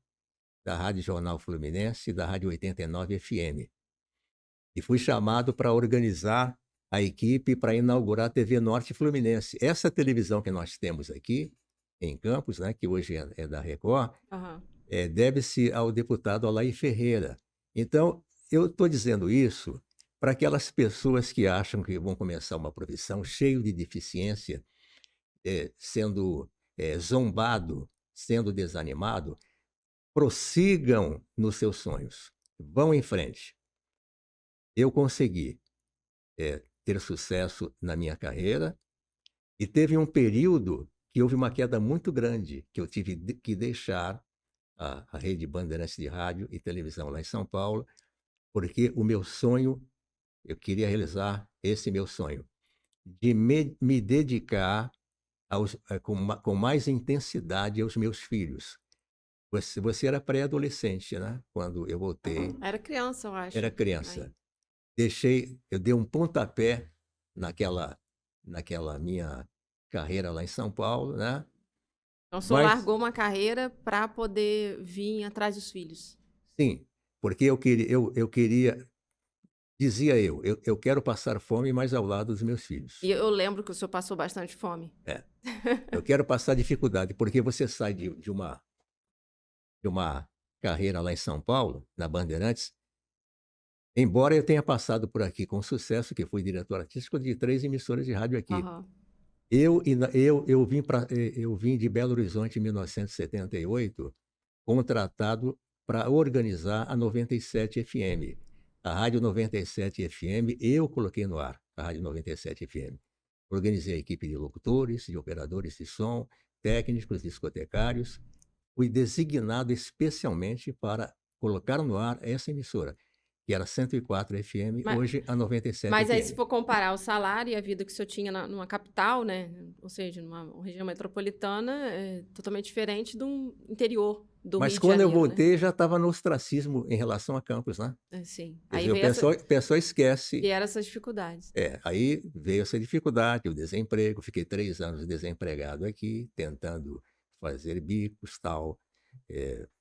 da Rádio Jornal Fluminense e da Rádio 89 FM. E fui chamado para organizar a equipe para inaugurar a TV Norte Fluminense. Essa televisão que nós temos aqui em Campos, né, que hoje é da Record, Aham. deve-se ao deputado Alair Ferreira. Então, eu estou dizendo isso para aquelas pessoas que acham que vão começar uma profissão cheio de deficiência, sendo zombado, sendo desanimado, prossigam nos seus sonhos, vão em frente. Eu consegui ter sucesso na minha carreira e teve um período que houve uma queda muito grande, que eu tive que deixar a rede Bandeirantes de rádio e televisão lá em São Paulo, porque o meu sonho, eu queria realizar esse meu sonho, de me dedicar com mais intensidade aos meus filhos. Você era pré-adolescente, né? Quando eu voltei, Era criança, eu acho. era criança. Eu dei um pontapé naquela minha carreira lá em São Paulo, né? Então, o senhor Mas, largou uma carreira para poder vir atrás dos filhos. sim, porque eu queria, dizia eu quero passar fome, mas ao lado dos meus filhos. E eu lembro que o senhor passou bastante fome. Eu quero passar dificuldade, porque você sai de uma carreira lá em São Paulo, na Bandeirantes, embora eu tenha passado por aqui com sucesso, que fui diretor artístico de 3 emissoras de rádio aqui. Aham. Eu vim de Belo Horizonte em 1978, contratado para organizar a 97 FM. A Rádio 97 FM, eu coloquei no ar a Rádio 97 FM. Organizei a equipe de locutores, de operadores de som, técnicos, discotecários. Fui designado especialmente para colocar no ar essa emissora, que era 104 FM, hoje a 97 Mas aí, FM. se for comparar o salário e a vida que o senhor tinha numa capital, né? Ou seja, numa região metropolitana, é totalmente diferente do interior do Mas Rio de quando eu Janeiro, né? voltei, já estava no ostracismo em relação a Campos, né? Sim. Quer Aí dizer, veio o pessoal esquece. vieram essas dificuldades. Aí veio essa dificuldade, o desemprego. Fiquei 3 anos desempregado aqui, tentando fazer bicos, tal.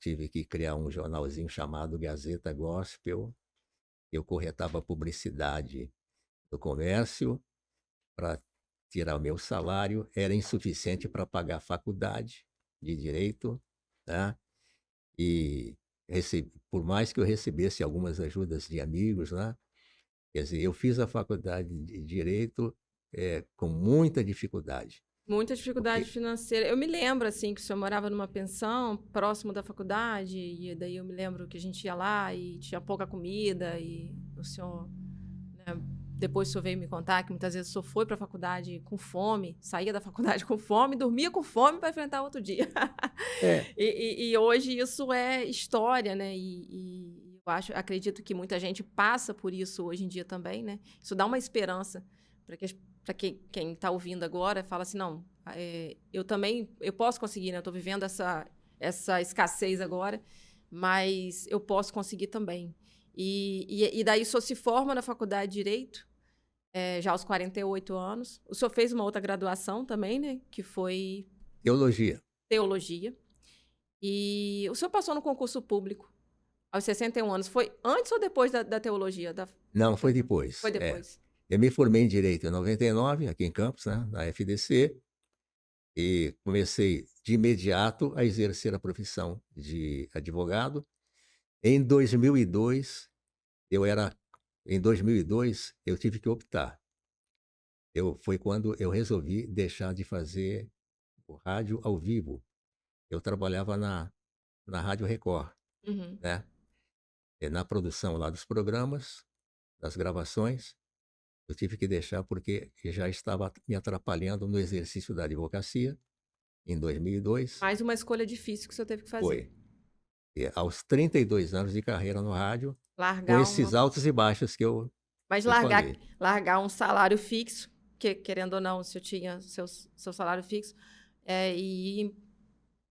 Tive que criar um jornalzinho chamado Gazeta Gospel. Eu corretava publicidade do comércio para tirar o meu salário. Era insuficiente para pagar a faculdade de Direito, né? E por mais que eu recebesse algumas ajudas de amigos, né? Quer dizer, eu fiz a faculdade de Direito com muita dificuldade. Muita dificuldade Porque, financeira. Eu me lembro, assim, que o senhor morava numa pensão próximo da faculdade, e daí eu me lembro que a gente ia lá e tinha pouca comida, e o senhor, né, depois o senhor veio me contar que muitas vezes o senhor foi para a faculdade com fome, saía da faculdade com fome, dormia com fome para enfrentar outro dia. é, E hoje isso é história, né? E eu acredito que muita gente passa por isso hoje em dia também, né? Isso dá uma esperança para quem está ouvindo agora, fala assim, não, eu posso conseguir, né? Eu estou vivendo essa escassez agora, mas eu posso conseguir também. E daí o senhor se forma na faculdade de Direito, já aos 48 anos. O senhor fez uma outra graduação também, né? Que foi Teologia. E o senhor passou no concurso público aos 61 anos. Foi antes ou depois da teologia? Não, foi depois. Foi depois. Eu me formei em Direito em 99, aqui em Campos, né, na FDC, e comecei de imediato a exercer a profissão de advogado. Em 2002, eu era em 2002, eu tive que optar. Foi quando eu resolvi deixar de fazer o rádio ao vivo. Eu trabalhava na Rádio Record, Uhum. né, na produção lá dos programas, das gravações. Eu tive que deixar porque já estava me atrapalhando no exercício da advocacia, em 2002. Mais uma escolha difícil que o senhor teve que fazer. Foi. E aos 32 anos de carreira no rádio, com Largar esses uma altos e baixos que eu Mas que eu falei. largar um salário fixo, que querendo ou não, o senhor tinha seu salário fixo, e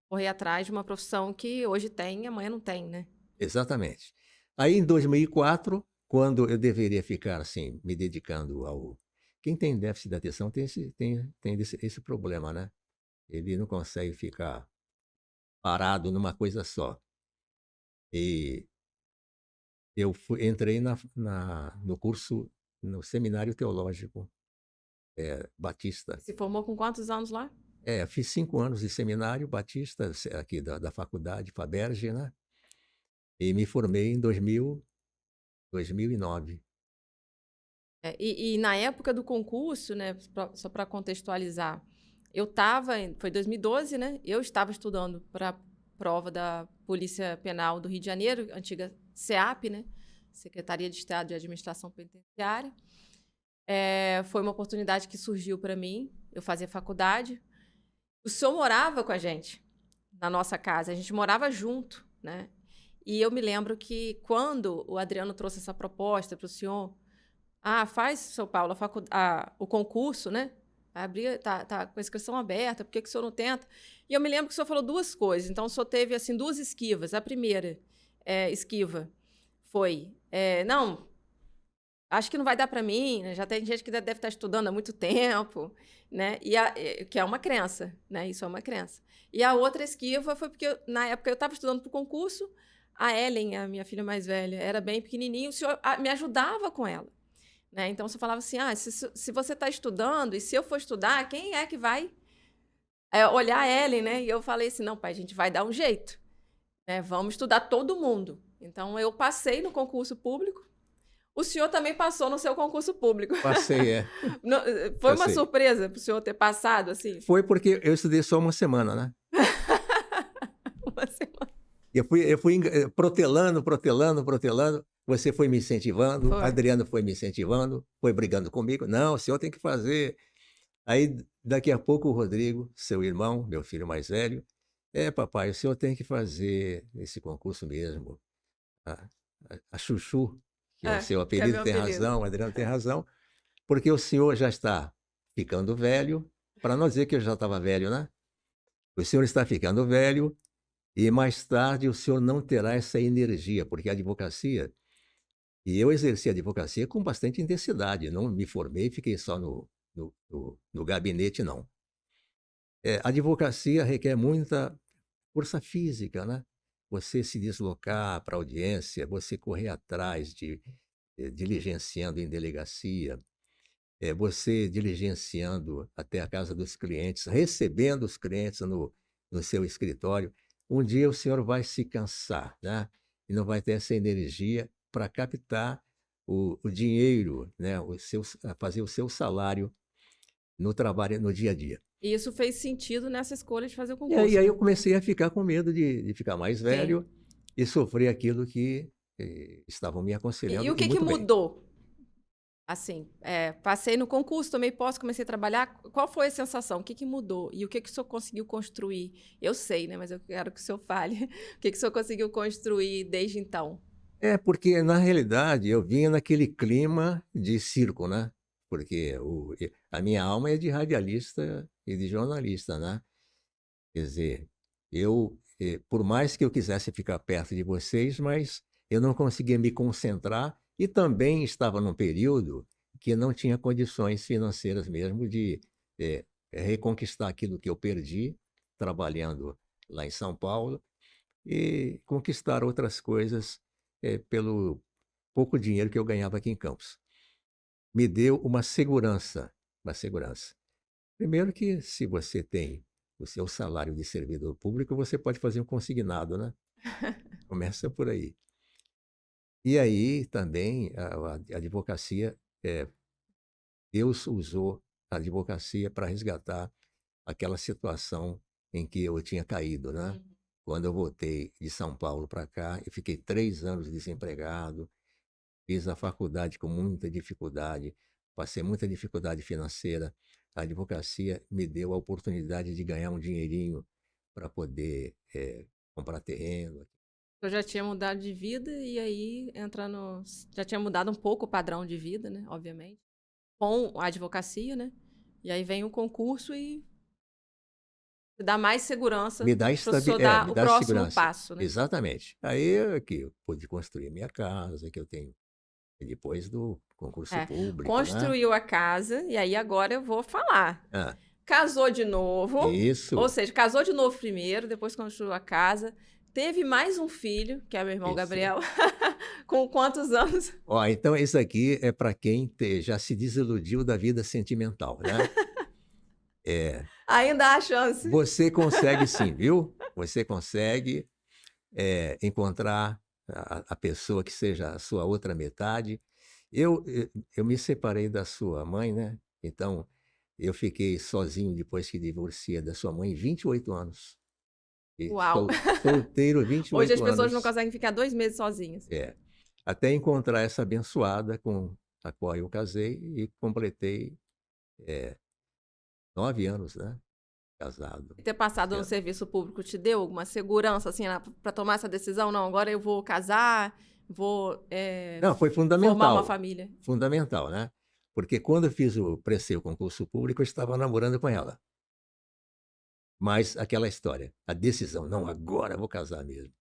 correr atrás de uma profissão que hoje tem, amanhã não tem, né. Exatamente. Aí em 2004, quando eu deveria ficar, assim, me dedicando ao quem tem déficit de atenção tem esse problema, né, ele não consegue ficar parado numa coisa só. E eu entrei no curso, no Seminário Teológico, Batista. Se formou com quantos anos lá? Fiz 5 anos de seminário batista, aqui da faculdade FABERJ, né, e me formei em 2009. E na época do concurso, né, só para contextualizar, eu estava foi 2012, né, eu estava estudando pra prova da Polícia Penal do Rio de Janeiro, antiga SEAP, né, Secretaria de Estado de Administração Penitenciária. Foi uma oportunidade que surgiu para mim, eu fazia faculdade. O senhor morava com a gente, na nossa casa, a gente morava junto, né. E eu me lembro que quando o Adriano trouxe essa proposta para o senhor: "Ah, faz, seu Paulo, o concurso, né, abrir tá com a inscrição aberta, por que que o senhor não tenta?". E eu me lembro que o senhor falou 2 coisas, então o senhor teve, assim, 2 esquivas. A primeira, esquiva foi, "Não, acho que não vai dar para mim, né, já tem gente que deve estar estudando há muito tempo", né, que é uma crença, né, isso é uma crença. E a outra esquiva foi porque na época eu estava estudando para o concurso, a Ellen, a minha filha mais velha, era bem pequenininha, o senhor me ajudava com ela, né, então você falava assim: "Ah, se você está estudando e se eu for estudar, quem é que vai, olhar a Ellen, né?". E eu falei assim: "Não, pai, a gente vai dar um jeito, né, vamos estudar todo mundo". Então eu passei no concurso público, o senhor também passou no seu concurso público. Passei, Foi uma passei. surpresa para o senhor ter passado, assim? Foi porque eu estudei só uma semana, né. Uma semana. Eu fui protelando, protelando, protelando, você foi me incentivando, Foi. Adriano foi me incentivando, foi brigando comigo: "Não, o senhor tem que fazer". Aí, daqui a pouco, o Rodrigo, seu irmão, meu filho mais velho: "É, papai, o senhor tem que fazer esse concurso mesmo. A a Chuchu, que é o seu Que é apelido, meu tem apelido. razão, o Adriano tem razão, porque o senhor já está ficando velho", para não dizer que eu já estava velho, né. "O senhor está ficando velho e mais tarde o senhor não terá essa energia", porque a advocacia e eu exerci a advocacia com bastante intensidade, não me formei e fiquei só no gabinete, não. A advocacia requer muita força física, né. Você se deslocar para audiência, você correr atrás diligenciando em delegacia, você diligenciando até a casa dos clientes, recebendo os clientes no seu escritório. Um dia o senhor vai se cansar, né, e não vai ter essa energia para captar o dinheiro, né, fazer o seu salário no trabalho, no dia a dia. E isso fez sentido nessa escolha de fazer o E aí concurso, eu né? comecei a ficar com medo de ficar mais Sim. velho e sofrer aquilo que, estavam me E aconselhando, o e que que muito bem. mudou? Assim, passei no concurso, tomei posse, comecei a trabalhar, qual foi a sensação? O que que mudou? E o que que o senhor conseguiu construir? Eu sei, né, mas eu quero que o senhor fale. O que que o senhor conseguiu construir desde então? Porque na realidade eu vinha naquele clima de circo, né, porque a minha alma é de radialista e de jornalista, né. Quer dizer, por mais que eu quisesse ficar perto de vocês, mas eu não conseguia me concentrar e também estava num período que não tinha condições financeiras mesmo de, reconquistar aquilo que eu perdi trabalhando lá em São Paulo e conquistar outras coisas, pelo pouco dinheiro que eu ganhava aqui em Campos. Me deu uma segurança, uma segurança. Primeiro que se você tem o seu salário de servidor público, você pode fazer um consignado, né? Começa por aí. E aí também a advocacia, Deus usou a advocacia para resgatar aquela situação em que eu tinha caído, né? Uhum. Quando eu voltei de São Paulo para cá, eu fiquei 3 anos desempregado, fiz a faculdade com muita dificuldade, passei muita dificuldade financeira. A advocacia me deu a oportunidade de ganhar um dinheirinho para poder comprar terreno. Eu já tinha mudado de vida e aí entrando, já tinha mudado um pouco o padrão de vida, né? Obviamente, com a advocacia, né? E aí vem o concurso e dá mais segurança Me dá, para o senhor dar me o dá próximo segurança. passo, né? Exatamente. Aí é que eu pude construir minha casa, que eu tenho depois do concurso É, público, né? construiu a casa e aí agora eu vou falar. Ah, Casou de novo, ou isso, seja, casou de novo primeiro, depois construiu a casa, teve mais um filho, que é meu irmão isso. Gabriel, com quantos anos? Ó, então isso aqui é para quem já se desiludiu da vida sentimental, né? É, Ainda há chance. você consegue sim, viu? Você consegue encontrar a pessoa que seja a sua outra metade. Eu me separei da sua mãe, né? Então, eu fiquei sozinho depois que divorciei da sua mãe, 28 anos. E Uau! solteiro, Hoje as 28 pessoas não anos. conseguem ficar 2 meses sozinhas. É, até encontrar essa abençoada com a qual eu casei e completei 9 anos, né? Casado. E ter passado Esse no ano. serviço público te deu alguma segurança, assim, para tomar essa decisão? Não, agora eu vou casar, vou Não, foi formar uma fundamental. família. Fundamental, né? Porque quando eu prestei o concurso público, eu estava namorando com ela. Mas aquela história, a decisão, não, agora eu vou casar mesmo.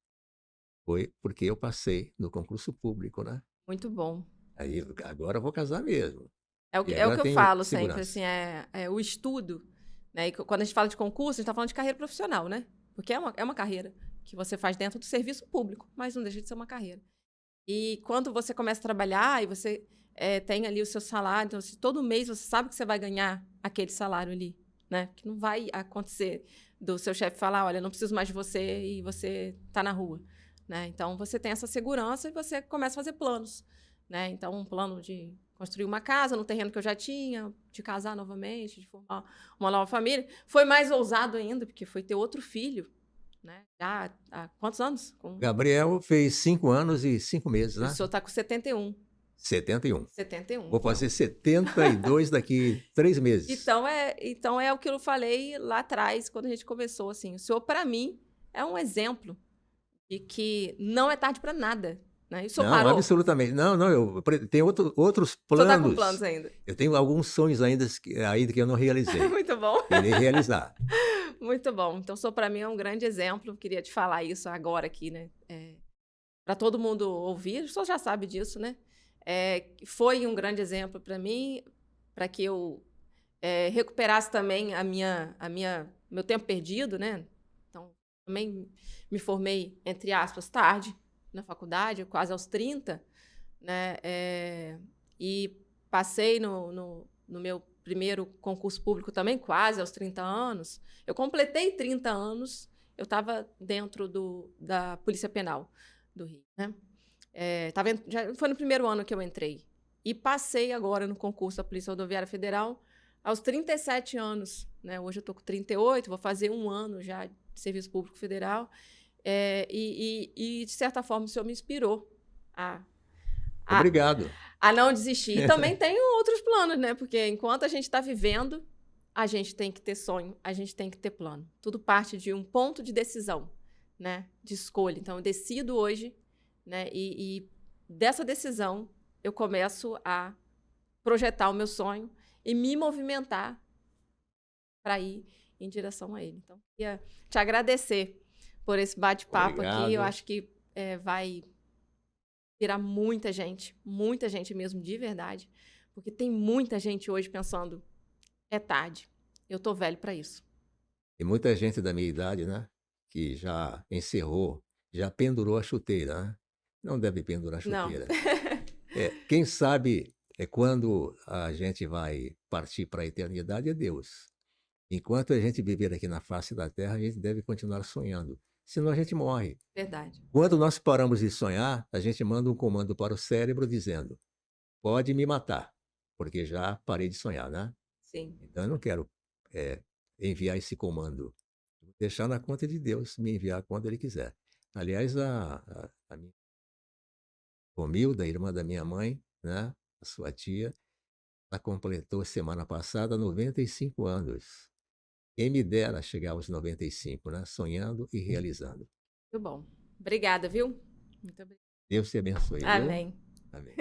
Foi porque eu passei no concurso público, né? Muito bom. Aí, agora eu vou casar mesmo. E É o agora que eu tenho falo sempre, segurança. assim, é o estudo, né? E quando a gente fala de concurso, a gente está falando de carreira profissional, né? Porque é uma carreira que você faz dentro do serviço público, mas não deixa de ser uma carreira. E quando você começa a trabalhar e você tem ali o seu salário, então, assim, todo mês você sabe que você vai ganhar aquele salário ali, né? Que não vai acontecer do seu chefe falar, olha, não preciso mais de você e você está na rua, né? Então, você tem essa segurança e você começa a fazer planos, né? Então, um plano de construir uma casa no terreno que eu já tinha, de casar novamente, de formar uma nova família. Foi mais ousado ainda, porque foi ter outro filho, né? Já há quantos anos? Gabriel fez 5 anos e 5 meses, O né? senhor está com 71. 71. 71. Vou fazer 72 daqui 3 meses. Então é o que eu falei lá atrás, quando a gente começou, assim. O senhor, para mim, é um exemplo de que não é tarde para nada, né? E o senhor Não, parou? absolutamente. Não, não, eu tenho outros O senhor está com planos. planos ainda? Eu tenho alguns sonhos ainda que eu não realizei. Muito bom. Irei realizar. Muito bom. Então, o senhor, para mim, é um grande exemplo. Queria te falar isso agora aqui, né? Para todo mundo ouvir. O senhor já sabe disso, né? Foi um grande exemplo para mim, para que eu recuperasse também meu tempo perdido, né? Então, também me formei, entre aspas, tarde na faculdade, quase aos 30, né? E passei no meu primeiro concurso público também, quase aos 30 anos. Eu completei 30 anos, eu estava dentro da Polícia Penal do Rio, né? Já foi no primeiro ano que eu entrei. E passei agora no concurso da Polícia Rodoviária Federal aos 37 anos, né? Hoje eu estou com 38, vou fazer 1 ano já de Serviço Público Federal. De certa forma, o senhor me inspirou a Obrigado. não desistir. E também tenho outros planos, né? Porque enquanto a gente está vivendo, a gente tem que ter sonho, a gente tem que ter plano. Tudo parte de um ponto de decisão, né? De escolha. Então, eu decido hoje, né? E dessa decisão, eu começo a projetar o meu sonho e me movimentar para ir em direção a ele. Então, queria te agradecer por esse bate-papo aqui. Eu acho que vai virar muita gente mesmo, de verdade, porque tem muita gente hoje pensando, é tarde, eu tô velho para isso. E muita gente da minha idade, né? Que já encerrou, já pendurou a chuteira, né? Não deve pendurar a Não. chuteira. Quem sabe quando a gente vai partir para a eternidade é Deus. Enquanto a gente viver aqui na face da Terra, a gente deve continuar sonhando, senão a gente morre. Verdade. Quando nós paramos de sonhar, a gente manda um comando para o cérebro dizendo: pode me matar, porque já parei de sonhar, né? Sim. Então eu não quero enviar esse comando. Vou deixar na conta de Deus me enviar quando Ele quiser. Aliás, a minha Romilda, irmã da minha mãe, né? A sua tia, ela completou semana passada 95 anos. Quem me dera chegar aos 95, né? Sonhando e realizando. Muito bom. Obrigada, viu? Muito obrigada. Deus te abençoe, viu? Amém. Amém.